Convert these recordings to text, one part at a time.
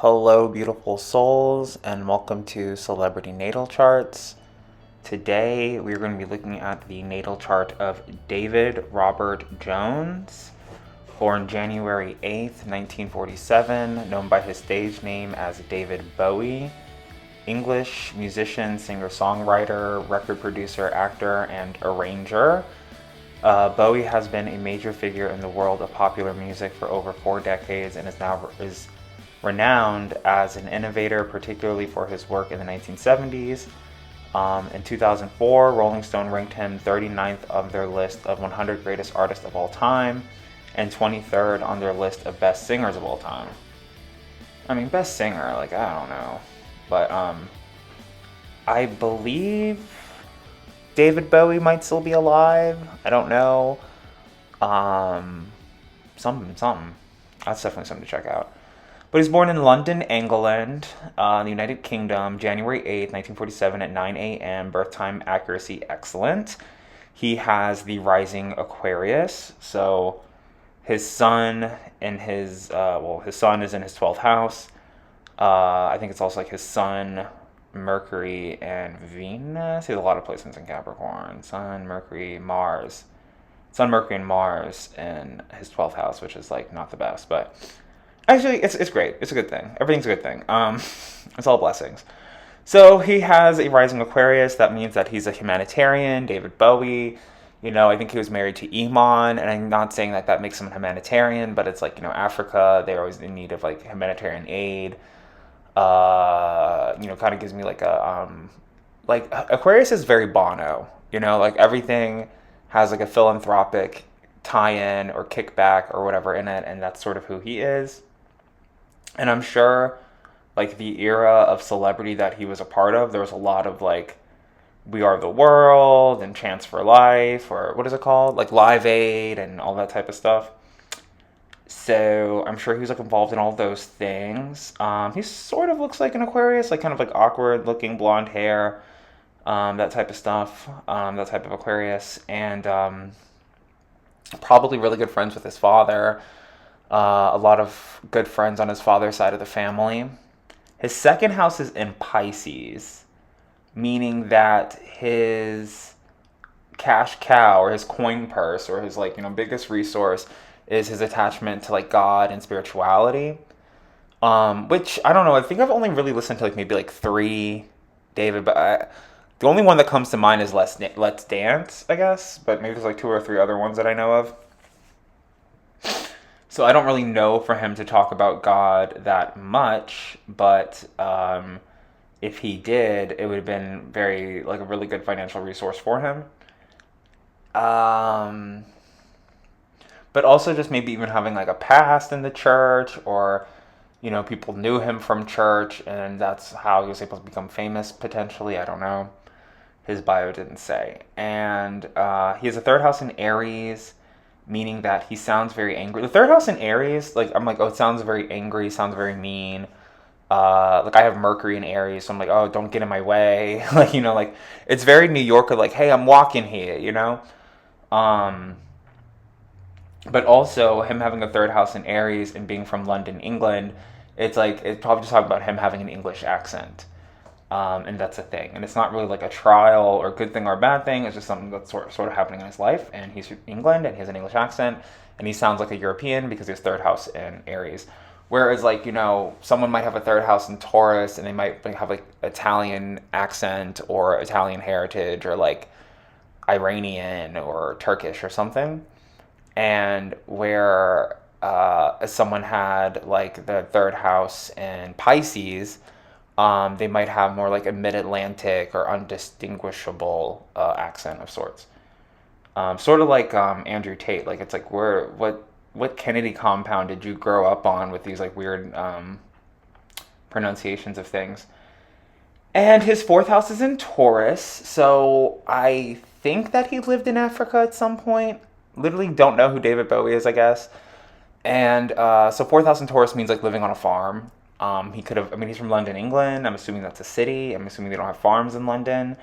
Hello, beautiful souls, and welcome to Celebrity Natal Charts. Today, we're going to be looking at the natal chart of David Robert Jones, born January 8th, 1947, known by his stage name as David Bowie. English musician, singer-songwriter, record producer, actor, and arranger. Bowie has been a major figure in the world of popular music for over 4 decades and is renowned as an innovator, particularly for his work in the 1970s. In 2004, Rolling Stone ranked him 39th on their list of 100 greatest artists of all time and 23rd on their list of best singers of all time. I mean, best singer, like, I don't know. But I believe David Bowie might still be alive. I don't know. Something. That's definitely something to check out. But he's born in London, England, the United Kingdom, January 8th, 1947 at 9 a.m. Birth time accuracy excellent. He has the rising Aquarius. So his sun his sun is in his 12th house. I think it's also like his sun, Mercury, and Venus. He has a lot of placements in Capricorn. Sun, Mercury, Mars. Sun, Mercury, and Mars in his 12th house, which is like not the best, but actually it's great. It's a good thing. Everything's a good thing. It's all blessings. So he has a rising Aquarius. That means that he's a humanitarian. David Bowie. I think he was married to Iman, and I'm not saying that that makes him a humanitarian, but it's like, Africa, they're always in need of like humanitarian aid. Kind of gives me like like Aquarius is very Bono, like everything has like a philanthropic tie-in or kickback or whatever in it, and that's sort of who he is. And I'm sure like the era of celebrity that he was a part of, there was a lot of like We Are the World and Chance for Life, or what is it called? Like Live Aid and all that type of stuff. So I'm sure he was like involved in all those things. He sort of looks like an Aquarius, like kind of like awkward looking blonde hair, that type of stuff, that type of Aquarius, and probably really good friends with his father. A lot of good friends on his father's side of the family. His second house is in Pisces, meaning that his cash cow or his coin purse or his like biggest resource is his attachment to like God and spirituality. Which I don't know. I think I've only really listened to like maybe like three David, but the only one that comes to mind is Let's Dance, I guess. But maybe there's like two or three other ones that I know of. So I don't really know for him to talk about God that much, but if he did, it would have been very like a really good financial resource for him. But also just maybe even having like a past in the church, or people knew him from church and that's how he was able to become famous potentially. I don't know. His bio didn't say. And he has a third house in Aries, meaning that he sounds very angry. The third house in Aries, like I'm like, oh, it sounds very angry, sounds very mean. Like I have Mercury in Aries, so I'm like, oh, don't get in my way. Like, like it's very New Yorker, like, hey, I'm walking here. But also him having a third house in Aries and being from London, England, it's like it's probably just talking about him having an English accent. And that's a thing. And it's not really like a trial or good thing or bad thing. It's just something that's sort of happening in his life. And he's from England and he has an English accent. And he sounds like a European because he has third house in Aries. Whereas like, someone might have a third house in Taurus and they might have like Italian accent or Italian heritage or like Iranian or Turkish or something. And where someone had like the third house in Pisces, they might have more like a mid-Atlantic or undistinguishable accent of sorts. Sort of like Andrew Tate. Like it's like what Kennedy compound did you grow up on with these like weird pronunciations of things? And his fourth house is in Taurus, so I think that he lived in Africa at some point. Literally don't know who David Bowie is, I guess. And so fourth house in Taurus means like living on a farm. He could have, he's from London, England. I'm assuming that's a city. I'm assuming they don't have farms in London.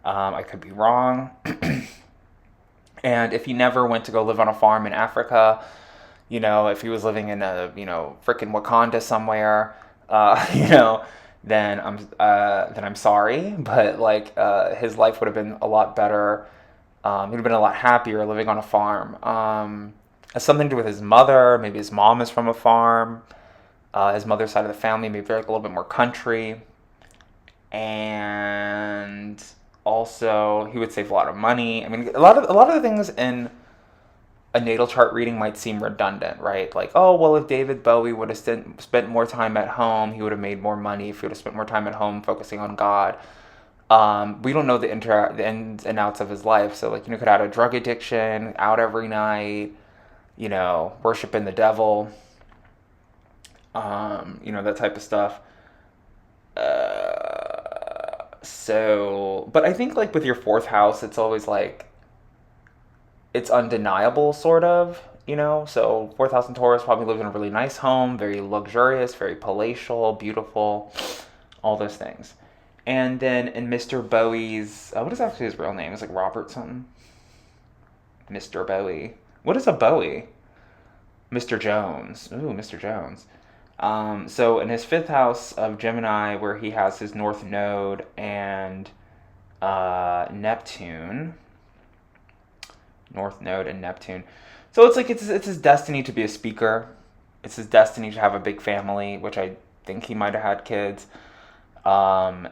I could be wrong. And if he never went to go live on a farm in Africa, if he was living in a, freaking Wakanda somewhere, you know, then I'm sorry, but like his life would have been a lot better. He'd have been a lot happier living on a farm. Has something to do with his mother. Maybe his mom is from a farm. His mother's side of the family, maybe like a little bit more country. And also, he would save a lot of money. I mean, a lot of the things in a natal chart reading might seem redundant, right? Like, oh, well, if David Bowie would have spent more time at home, he would have made more money. If he would have spent more time at home focusing on God. We don't know the ins and outs of his life. So, like, could have had a drug addiction, out every night, worshiping the devil, that type of stuff. But I think, like, with your fourth house, it's always like, it's undeniable, sort of, So, fourth house in Taurus probably lives in a really nice home, very luxurious, very palatial, beautiful, all those things. And then in Mr. Bowie's, what is actually his real name? It's like Robert something. Mr. Bowie. What is a Bowie? Mr. Jones. Ooh, Mr. Jones. So in his fifth house of Gemini, where he has his North Node and Neptune. North Node and Neptune. So it's like it's his destiny to be a speaker. It's his destiny to have a big family, which I think he might have had kids. And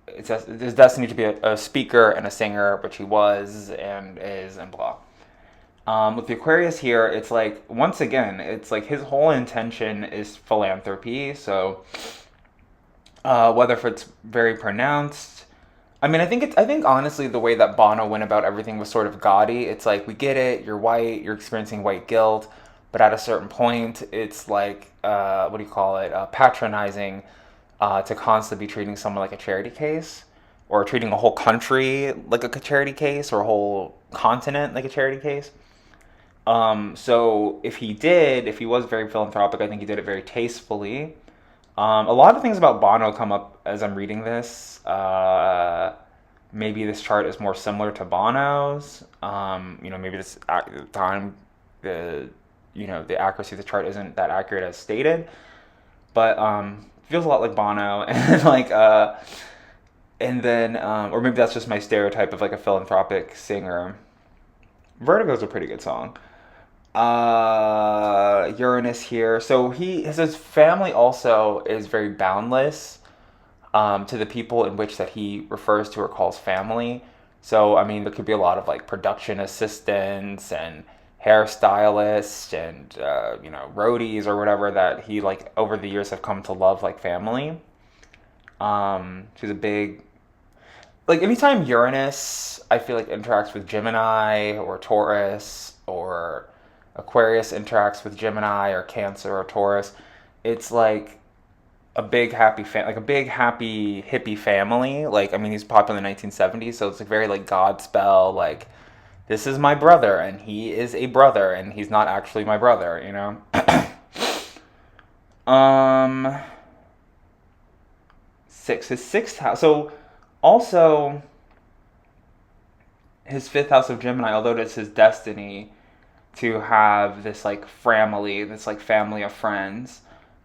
it's his destiny to be a speaker and a singer, which he was and is and blah. With the Aquarius here, it's like, once again, it's like his whole intention is philanthropy. So whether if it's very pronounced, I mean, I think honestly the way that Bono went about everything was sort of gaudy. It's like, we get it, you're white, you're experiencing white guilt, but at a certain point, it's like, what do you call it, patronizing to constantly be treating someone like a charity case, or treating a whole country like a charity case, or a whole continent like a charity case. So if he was very philanthropic, I think he did it very tastefully. A lot of things about Bono come up as I'm reading this. Maybe this chart is more similar to Bono's. Maybe this at the time, the accuracy of the chart isn't that accurate as stated, but feels a lot like Bono, and like and then or maybe that's just my stereotype of like a philanthropic singer. Vertigo's a pretty good song. Uranus here. So his family also is very boundless to the people in which that he refers to or calls family. So, I mean, there could be a lot of like production assistants and hairstylists and, roadies or whatever that he like over the years have come to love like family. She's a big, like, anytime Uranus, I feel like, interacts with Gemini or Taurus, or Aquarius interacts with Gemini or Cancer or Taurus, it's like a big happy like a big happy hippie family. Like, I mean, he's popular in the 1970s, so it's like very like Godspell, like, this is my brother and he is a brother and he's not actually my brother, his sixth house. So also his fifth house of Gemini, although it's his destiny to have this like family, this like family of friends,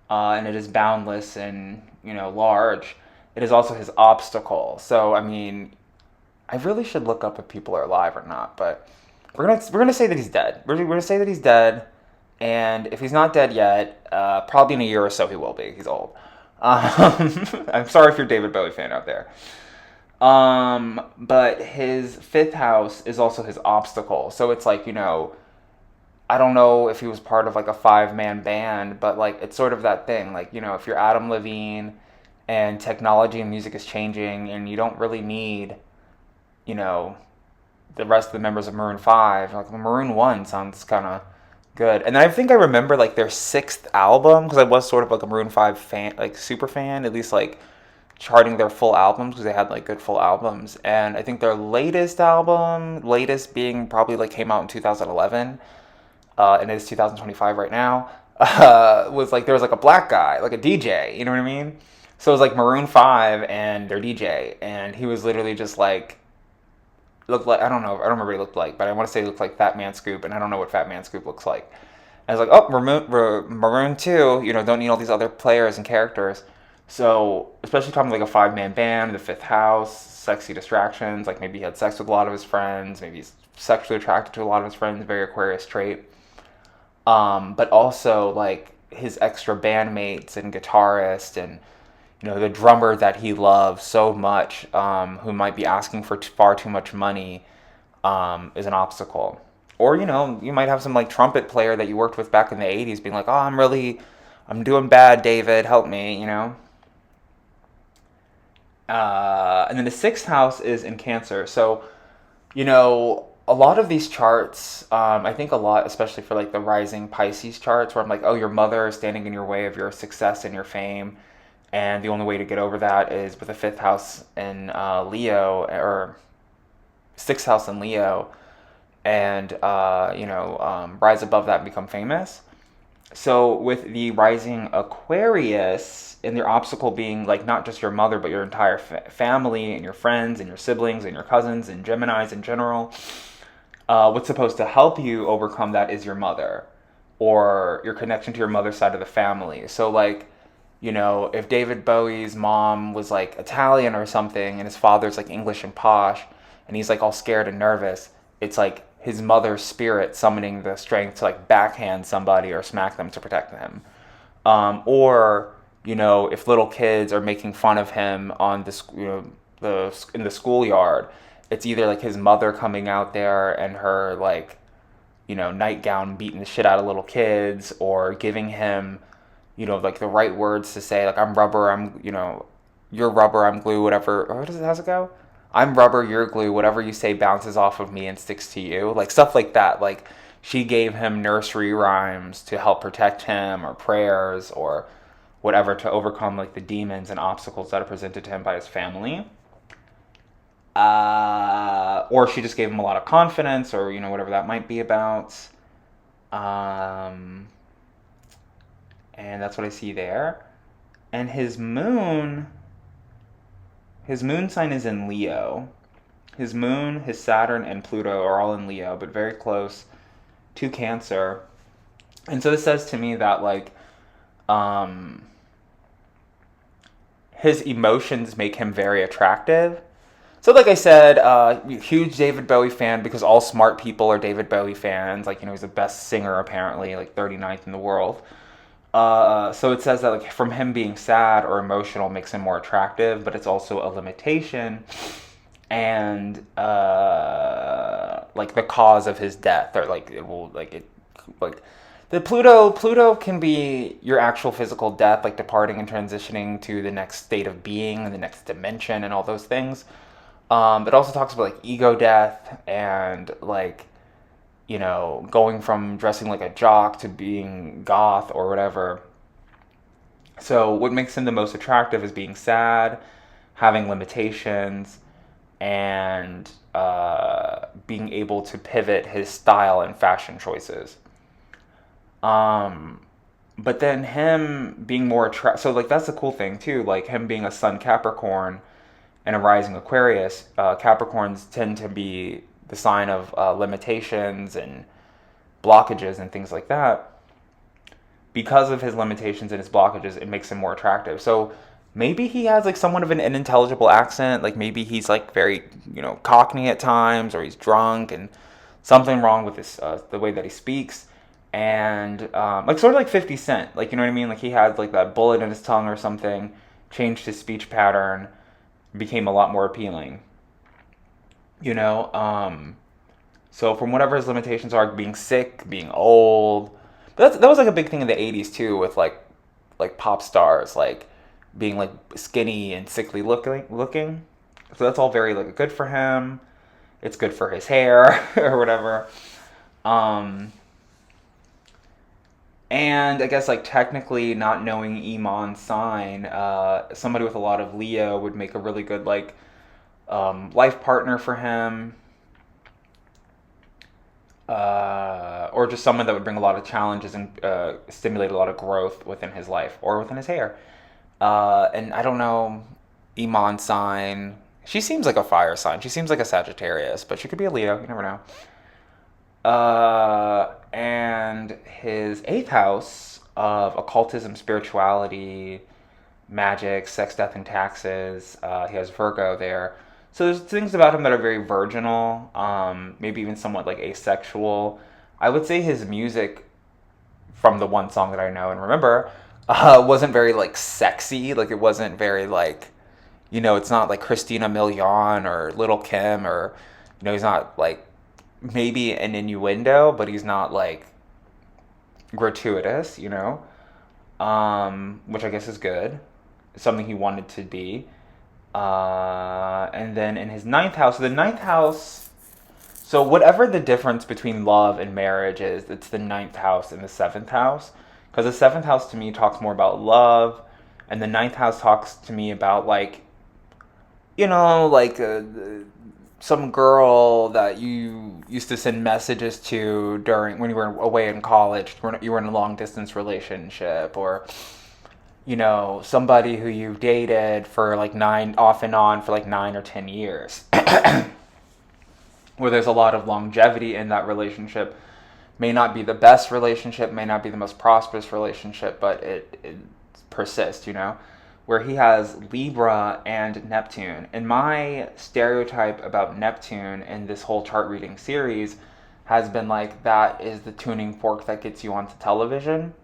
and it is boundless and large. It is also his obstacle. So I mean, I really should look up if people are alive or not, but we're gonna say that he's dead. We're gonna say that he's dead, and if he's not dead yet, probably in a year or so he will be. He's old. I'm sorry if you're a David Bowie fan out there. But his fifth house is also his obstacle. So it's like, I don't know if he was part of like a 5-man band, but like it's sort of that thing. Like, if you're Adam Levine and technology and music is changing and you don't really need, the rest of the members of Maroon 5, like Maroon 1 sounds kind of good. And then I think I remember like their 6th album, because I was sort of like a Maroon 5 fan, like super fan, at least like charting their full albums, because they had like good full albums. And I think their latest being probably like came out in 2011, and it's 2025 right now, was like, there was like a black guy, like a DJ, you know what I mean? So it was like Maroon 5 and their DJ, and he was literally just like, looked like, I don't remember what he looked like, but I want to say he looked like Fat Man Scoop, and I don't know what Fat Man Scoop looks like. And it's like, oh, Maroon 2, don't need all these other players and characters. So, especially talking like a five-man band, the fifth house, sexy distractions, like maybe he had sex with a lot of his friends, maybe he's sexually attracted to a lot of his friends, very Aquarius trait. But also like his extra bandmates and guitarist and the drummer that he loves so much, who might be asking for far too much money, is an obstacle. Or you might have some like trumpet player that you worked with back in the '80s being like, oh, I'm doing bad, David, help me. And then the sixth house is in Cancer. So a lot of these charts, I think a lot, especially for like the rising Pisces charts, where I'm like, oh, your mother is standing in your way of your success and your fame, and the only way to get over that is with a fifth house in Leo, or sixth house in Leo, and rise above that and become famous. So with the rising Aquarius, and their obstacle being like not just your mother, but your entire family and your friends and your siblings and your cousins and Geminis in general, what's supposed to help you overcome that is your mother, or your connection to your mother's side of the family. So like, if David Bowie's mom was like Italian or something, and his father's like English and posh, and he's like all scared and nervous, it's like his mother's spirit summoning the strength to like backhand somebody or smack them to protect him. Or if little kids are making fun of him on in the schoolyard, it's either like his mother coming out there and her like nightgown beating the shit out of little kids, or giving him like the right words to say, like, I'm rubber, you're rubber, I'm glue, whatever. Or how's it go? I'm rubber, you're glue, whatever you say bounces off of me and sticks to you. Like stuff like that. Like she gave him nursery rhymes to help protect him, or prayers, or whatever, to overcome like the demons and obstacles that are presented to him by his family. Or she just gave him a lot of confidence, or whatever that might be about. And that's what I see there. And his moon sign is in Leo. His moon, his Saturn, and Pluto are all in Leo, but very close to Cancer. And so this says to me that like his emotions make him very attractive. So like I said, huge David Bowie fan, because all smart people are David Bowie fans. Like, he's the best singer apparently, like 39th in the world. So it says that like from him being sad or emotional makes him more attractive, but it's also a limitation, and like the cause of his death, or like it will like the Pluto can be your actual physical death, like departing and transitioning to the next state of being and the next dimension and all those things. It also talks about like ego death, and like going from dressing like a jock to being goth or whatever. So what makes him the most attractive is being sad, having limitations, and being able to pivot his style and fashion choices. But then him being more attractive, so like that's the cool thing too, like him being a sun Capricorn and a rising Aquarius. Capricorns tend to be the sign of limitations and blockages and things like that. Because of his limitations and his blockages, it makes him more attractive. So maybe he has like somewhat of an unintelligible accent. Like maybe he's like very, Cockney at times, or he's drunk and something wrong with his the way that he speaks. And like sort of like 50 Cent, like, you know what I mean? Like he had like that bullet in his tongue or something, changed his speech pattern, became a lot more appealing. So from whatever his limitations are, being sick, being old, that was like a big thing in the '80s too, with like pop stars like being like skinny and sickly looking. So that's all very like good for him. It's good for his hair or whatever. And I guess like technically not knowing Iman's sign, somebody with a lot of Leo would make a really good like life partner for him, or just someone that would bring a lot of challenges and stimulate a lot of growth within his life or within his hair. And I don't know, Iman sign. She seems like a fire sign. She seems like a Sagittarius, but she could be a Leo. You never know. And his eighth house of occultism, spirituality, magic, sex, death, and taxes. He has Virgo there. So there's things about him that are very virginal, maybe even somewhat like asexual. I would say his music, from the one song that I know and remember, wasn't very like sexy. Like it wasn't very like, it's not like Christina Milian or Little Kim, or he's not like, maybe an innuendo, but he's not like gratuitous, which I guess is good. Something he wanted to be. And then in his ninth house, so the ninth house, so whatever the difference between love and marriage is, it's the ninth house and the seventh house. Because the seventh house to me talks more about love, and the ninth house talks to me about like, like some girl that you used to send messages to during when you were away in college, when you were in a long distance relationship, or somebody who you dated for like off and on for like 9 or 10 years, where there's a lot of longevity in that relationship. May not be the best relationship, may not be the most prosperous relationship, but it persists, where he has Libra and Neptune. And my stereotype about Neptune in this whole chart reading series has been like, that is the tuning fork that gets you onto television.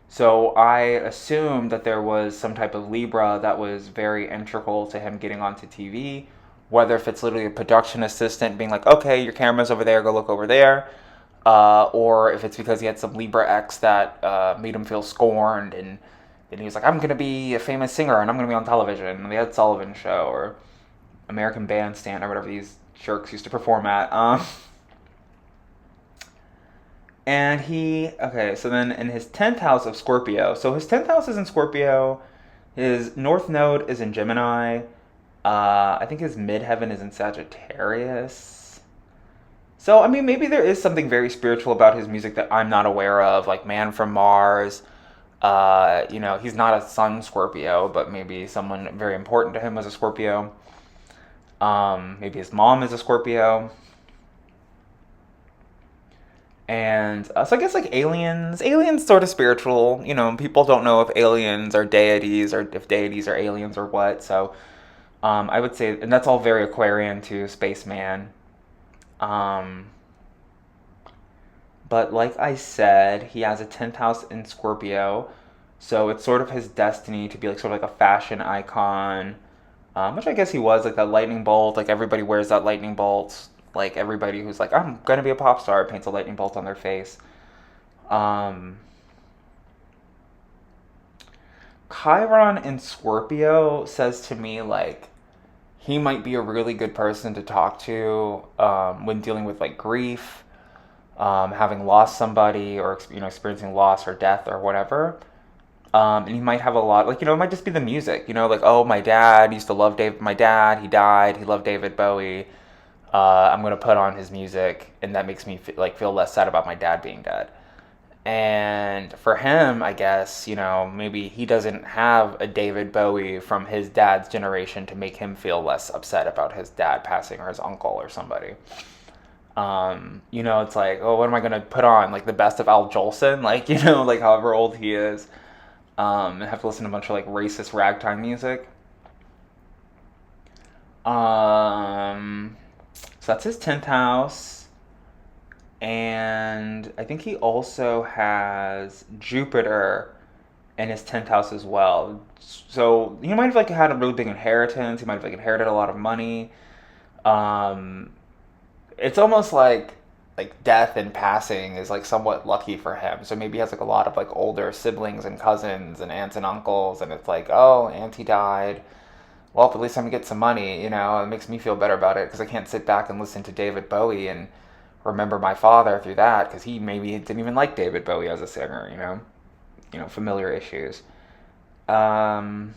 So I assumed that there was some type of Libra that was very integral to him getting onto TV, whether if it's literally a production assistant being like, okay, your camera's over there, go look over there, or if it's because he had some Libra X that made him feel scorned, and he was like, I'm going to be a famous singer and I'm going to be on television, and the Ed Sullivan Show or American Bandstand or whatever these jerks used to perform at. And so then in his 10th house of Scorpio, so his 10th house is in Scorpio, his North Node is in Gemini, I think his midheaven is in Sagittarius. So, I mean, maybe there is something very spiritual about his music that I'm not aware of, like Man from Mars. He's not a Sun Scorpio, but maybe someone very important to him was a Scorpio. Maybe his mom is a Scorpio. And so I guess like aliens sort of spiritual. People don't know if aliens are deities or if deities are aliens or what. So I would say, and that's all very Aquarian to Spaceman. But like I said, he has a 10th house in Scorpio. So it's sort of his destiny to be like sort of like a fashion icon, which I guess he was, like that lightning bolt. Like everybody wears that lightning bolt. Like everybody who's like, I'm going to be a pop star paints a lightning bolt on their face. Chiron in Scorpio says to me like he might be a really good person to talk to when dealing with like grief, having lost somebody, or experiencing loss or death or whatever. And he might have a lot, like, it might just be the music, like, oh, my dad used to love my dad, he died, he loved David Bowie. I'm going to put on his music, and that makes me feel less sad about my dad being dead. And for him, I guess, maybe he doesn't have a David Bowie from his dad's generation to make him feel less upset about his dad passing, or his uncle or somebody. It's like, oh, what am I going to put on? Like the best of Al Jolson, like, like however old he is. And have to listen to a bunch of like racist ragtime music. So that's his 10th house. And I think he also has Jupiter in his 10th house as well. So he might have like had a really big inheritance. He might have like inherited a lot of money. It's almost like death and passing is like somewhat lucky for him. So maybe he has like a lot of like older siblings and cousins and aunts and uncles, and it's like, oh, auntie died. Well, at least I'm gonna get some money, It makes me feel better about it because I can't sit back and listen to David Bowie and remember my father through that, because he maybe didn't even like David Bowie as a singer, familiar issues. So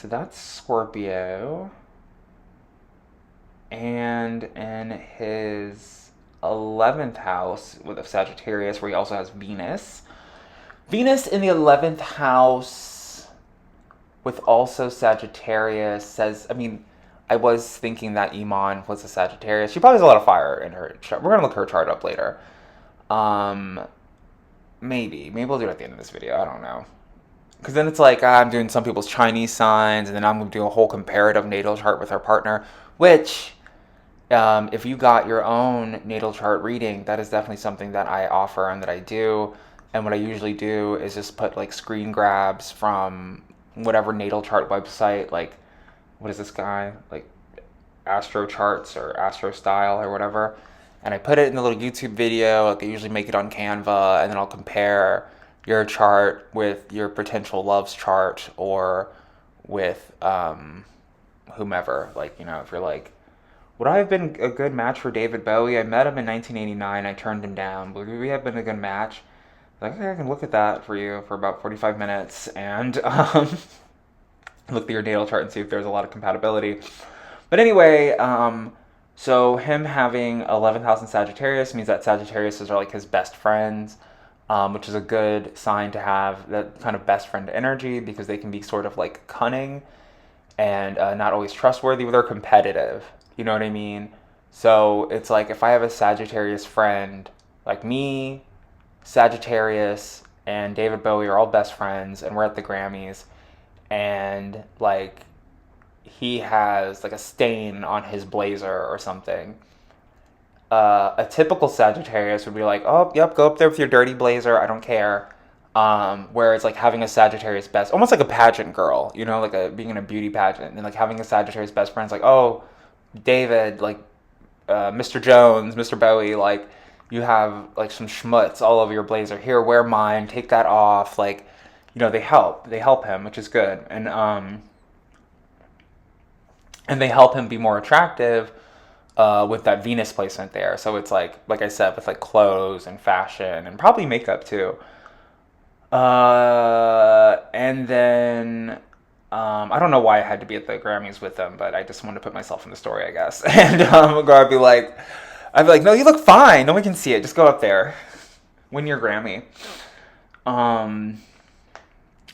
that's Scorpio. And in his 11th house of Sagittarius, where he also has Venus. Venus in the 11th house with also Sagittarius says, I was thinking that Iman was a Sagittarius. She probably has a lot of fire in her chart. We're gonna look her chart up later. Um, maybe we'll do it at the end of this video. I don't know. Because then it's like I'm doing some people's Chinese signs, and then I'm gonna do a whole comparative natal chart with her partner. Which, if you got your own natal chart reading, that is definitely something that I offer and that I do. And what I usually do is just put like screen grabs from whatever natal chart website, like what is this guy, like Astro Charts or Astro Style or whatever, and I put it in a little YouTube video. Like I usually make it on Canva, and then I'll compare your chart with your potential love's chart or with whomever. Like, you know, if you're like, would I have been a good match for David Bowie? I met him in 1989. I turned him down. Would we have been a good match? Like, okay, I can look at that for you for about 45 minutes and look at your natal chart and see if there's a lot of compatibility. But anyway, so him having 11th house in Sagittarius means that Sagittarius are like his best friends, which is a good sign to have that kind of best friend energy because they can be sort of like cunning and not always trustworthy, but they're competitive. You know what I mean? So it's like if I have a Sagittarius friend, like me, Sagittarius, and David Bowie are all best friends, and we're at the Grammys, and like he has like a stain on his blazer or something. A typical Sagittarius would be like, oh, yep, go up there with your dirty blazer, I don't care. Where it's like having a Sagittarius best, almost like a pageant girl, you know, like being in a beauty pageant, and like having a Sagittarius best friend is like, oh, David, like Mr. Jones, Mr. Bowie, like you have like some schmutz all over your blazer. Here, wear mine, take that off. Like, you know, they help him, which is good, and they help him be more attractive with that Venus placement there. So it's like I said, with like clothes and fashion and probably makeup too. And then I don't know why I had to be at the Grammys with them, but I just wanted to put myself in the story, I guess. And I'd be like, no, you look fine. No one can see it. Just go up there, win your Grammy. Um,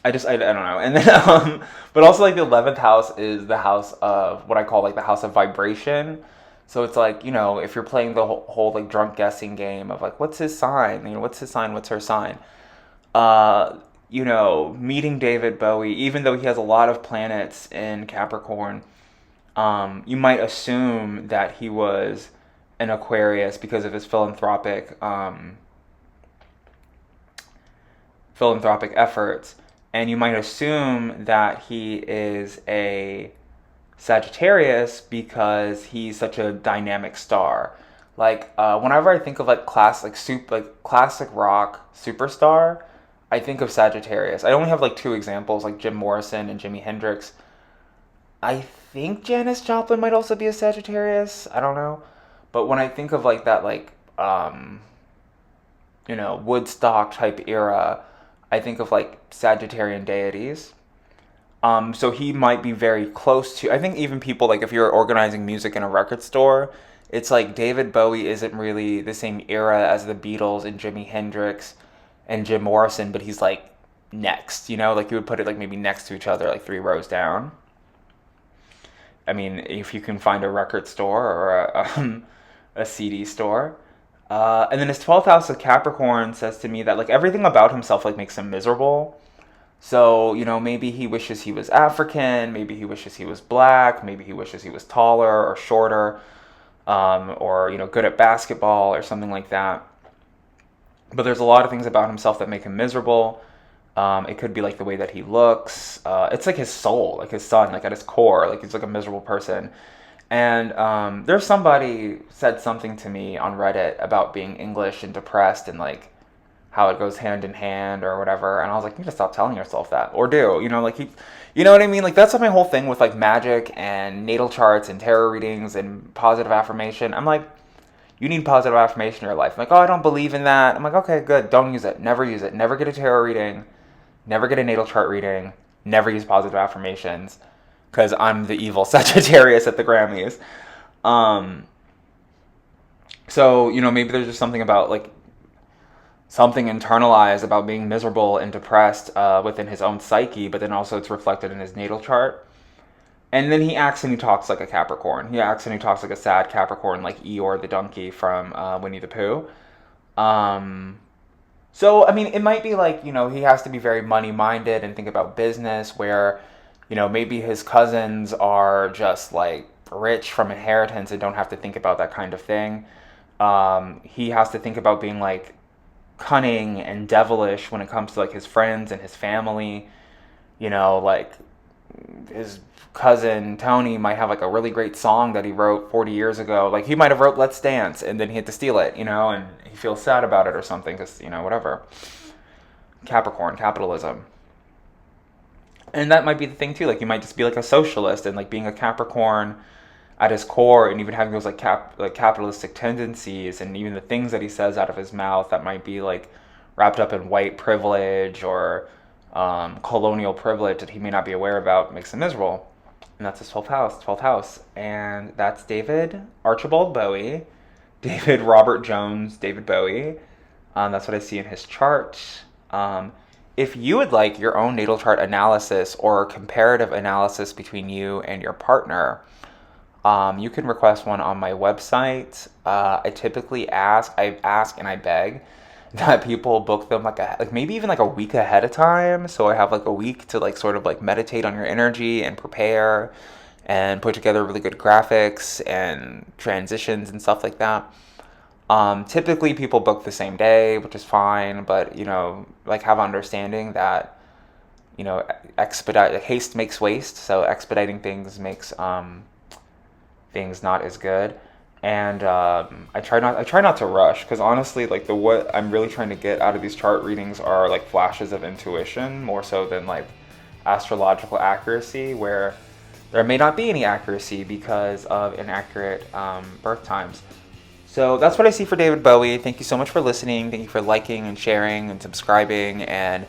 I don't know. And then, but also like the 11th house is the house of what I call like the house of vibration. So it's like, you know, if you're playing the whole like drunk guessing game of like, what's his sign? You know, what's his sign? What's her sign? You know, meeting David Bowie, even though he has a lot of planets in Capricorn, you might assume that he was an Aquarius because of his philanthropic efforts, and you might assume that he is a Sagittarius because he's such a dynamic star. Like whenever I think of like classic rock superstar, I think of Sagittarius. I only have like two examples, like Jim Morrison and Jimi Hendrix. I think Janis Joplin might also be a Sagittarius. I don't know, but when I think of like that, like you know, Woodstock type era, I think of like Sagittarian deities. So he might be very close to. I think even people like if you're organizing music in a record store, it's like David Bowie isn't really the same era as the Beatles and Jimi Hendrix and Jim Morrison, but he's like next, you know, like you would put it like maybe next to each other, like 3 rows down. I mean, if you can find a record store or a CD store. And then his 12th house of Capricorn says to me that like everything about himself like makes him miserable. So, you know, maybe he wishes he was African, maybe he wishes he was black, maybe he wishes he was taller or shorter, or, you know, good at basketball or something like that. But there's a lot of things about himself that make him miserable. It could be like the way that he looks. It's like his soul, like his son, like at his core, like he's like a miserable person. And there's somebody said something to me on Reddit about being English and depressed and like how it goes hand in hand or whatever. And I was like, you need to stop telling yourself that, or do, you know, like you know what I mean? Like that's my whole thing with like magic and natal charts and tarot readings and positive affirmation. I'm like, you need positive affirmation in your life. I'm like, oh, I don't believe in that. I'm like, okay, good. Don't use it. Never use it. Never get a tarot reading. Never get a natal chart reading. Never use positive affirmations because I'm the evil Sagittarius at the Grammys. So, you know, maybe there's just something about like something internalized about being miserable and depressed within his own psyche, but then also it's reflected in his natal chart. And then he acts and he talks like a Capricorn. He acts and he talks like a sad Capricorn, like Eeyore the donkey from Winnie the Pooh. Um, so, I mean, it might be like, he has to be very money minded and think about business, where, maybe his cousins are just like rich from inheritance and don't have to think about that kind of thing. He has to think about being like cunning and devilish when it comes to like his friends and his family. Like his cousin Tony might have like a really great song that he wrote 40 years ago. Like he might have wrote Let's Dance and then he had to steal it, and he feels sad about it or something because, whatever. Capricorn, capitalism. And that might be the thing too. Like you might just be like a socialist and like being a Capricorn at his core, and even having those like capitalistic tendencies, and even the things that he says out of his mouth that might be like wrapped up in white privilege or colonial privilege that he may not be aware about, makes him miserable. And that's his 12th house. And that's David Archibald Bowie, David Robert Jones, David Bowie. That's what I see in his chart. If you would like your own natal chart analysis or comparative analysis between you and your partner, you can request one on my website. I ask and I beg that people book them like maybe even like a week ahead of time, so I have like a week to like sort of like meditate on your energy and prepare and put together really good graphics and transitions and stuff like that. Typically people book the same day, which is fine, but like have understanding that expedite haste makes waste, so expediting things makes things not as good. And I try not to rush, because honestly, like what I'm really trying to get out of these chart readings are like flashes of intuition more so than like astrological accuracy, where there may not be any accuracy because of inaccurate birth times. So that's what I see for David Bowie. Thank you so much for listening. Thank you for liking and sharing and subscribing and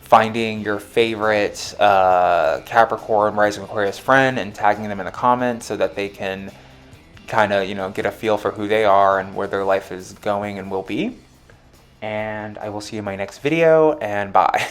finding your favorite Capricorn, Rising Aquarius friend and tagging them in the comments so that they can kind of, get a feel for who they are and where their life is going and will be. And I will see you in my next video, and bye.